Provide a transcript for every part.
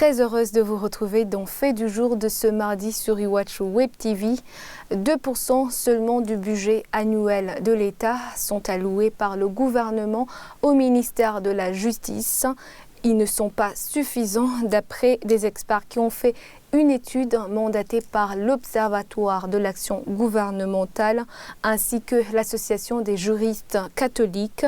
Très heureuse de vous retrouver dans Fait du jour de ce mardi sur Iwachu Web TV. 2% seulement du budget annuel de l'État sont alloués par le gouvernement au ministère de la Justice. Ils ne sont pas suffisants d'après des experts qui ont fait une étude mandatée par l'Observatoire de l'action gouvernementale ainsi que l'Association des juristes catholiques.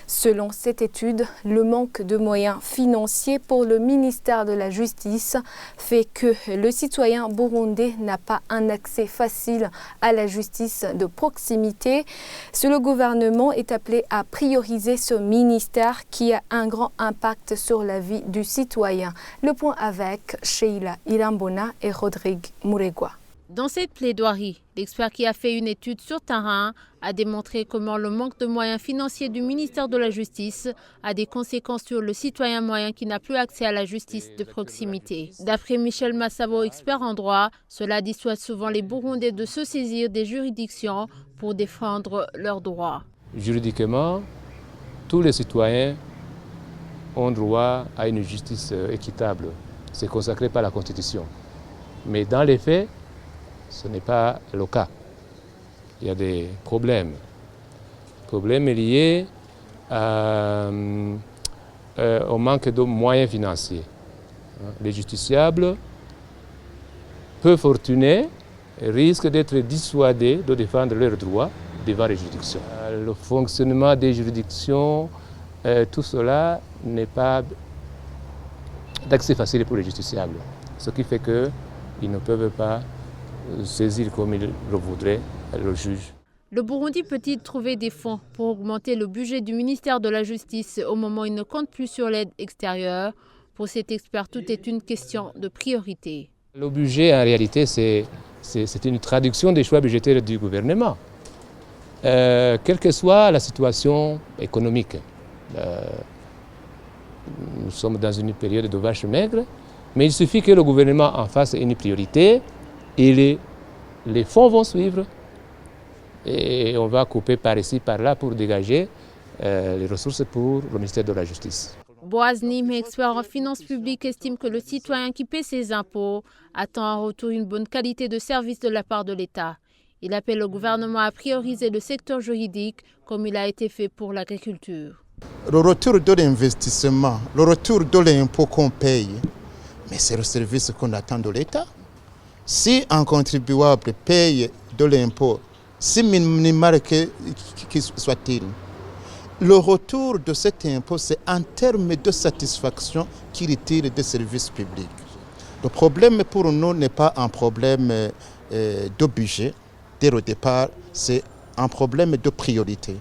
Selon cette étude, le manque de moyens financiers pour le ministère de la Justice fait que le citoyen burundais n'a pas un accès facile à la justice de proximité. Le gouvernement est appelé à prioriser ce ministère qui a un grand impact sur la vie du citoyen. Le point avec Sheila Irambona et Rodrigue Muregwa. Dans cette plaidoirie, l'expert qui a fait une étude sur terrain a démontré comment le manque de moyens financiers du ministère de la Justice a des conséquences sur le citoyen moyen qui n'a plus accès à la justice de proximité. D'après Michel Massabo, expert en droit, cela dissuade souvent les Burundais de se saisir des juridictions pour défendre leurs droits. Juridiquement, tous les citoyens ont droit à une justice équitable. C'est consacré par la Constitution. Mais dans les faits, ce n'est pas le cas. Il y a des problèmes. Problèmes liés au manque de moyens financiers. Les justiciables, peu fortunés, risquent d'être dissuadés de défendre leurs droits devant les juridictions. Le fonctionnement des juridictions, tout cela n'est pas d'accès facile pour les justiciables. Ce qui fait qu'ils ne peuvent pas saisir comme ils le voudraient le juge. Le Burundi peut-il trouver des fonds pour augmenter le budget du ministère de la Justice au moment où il ne compte plus sur l'aide extérieure? Pour cet expert, tout est une question de priorité. Le budget, en réalité, c'est une traduction des choix budgétaires du gouvernement. Quelle que soit la situation économique. Nous sommes dans une période de vache maigre, mais il suffit que le gouvernement en fasse une priorité et les fonds vont suivre. Et on va couper par ici, par là pour dégager les ressources pour le ministère de la Justice. Boaz Nim, expert en finances publiques, estime que le citoyen qui paie ses impôts attend en retour une bonne qualité de service de la part de l'État. Il appelle le gouvernement à prioriser le secteur juridique comme il a été fait pour l'agriculture. Le retour de l'investissement, le retour de l'impôt qu'on paye, mais c'est le service qu'on attend de l'État. Si un contribuable paye de l'impôt, si minimal qu'il soit-il, le retour de cet impôt, c'est en termes de satisfaction qu'il tire des services publics. Le problème pour nous n'est pas un problème de budget. Dès le départ, c'est un problème de priorité.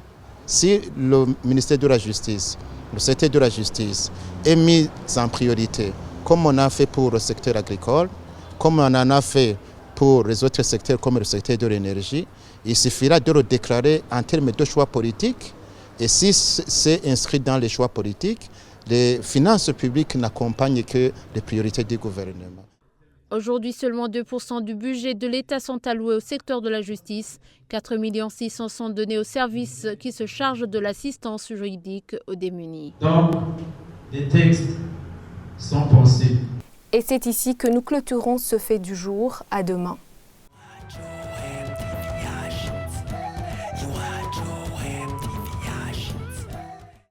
Si le ministère de la Justice, le secteur de la justice est mis en priorité, comme on a fait pour le secteur agricole, comme on en a fait pour les autres secteurs comme le secteur de l'énergie, il suffira de le déclarer en termes de choix politiques. Et si c'est inscrit dans les choix politiques, les finances publiques n'accompagnent que les priorités du gouvernement. Aujourd'hui, seulement 2% du budget de l'État sont alloués au secteur de la justice. 4,6 millions sont donnés aux services qui se chargent de l'assistance juridique aux démunis. Donc, les textes sont pensés. Et c'est ici que nous clôturons ce Fait du jour. À demain.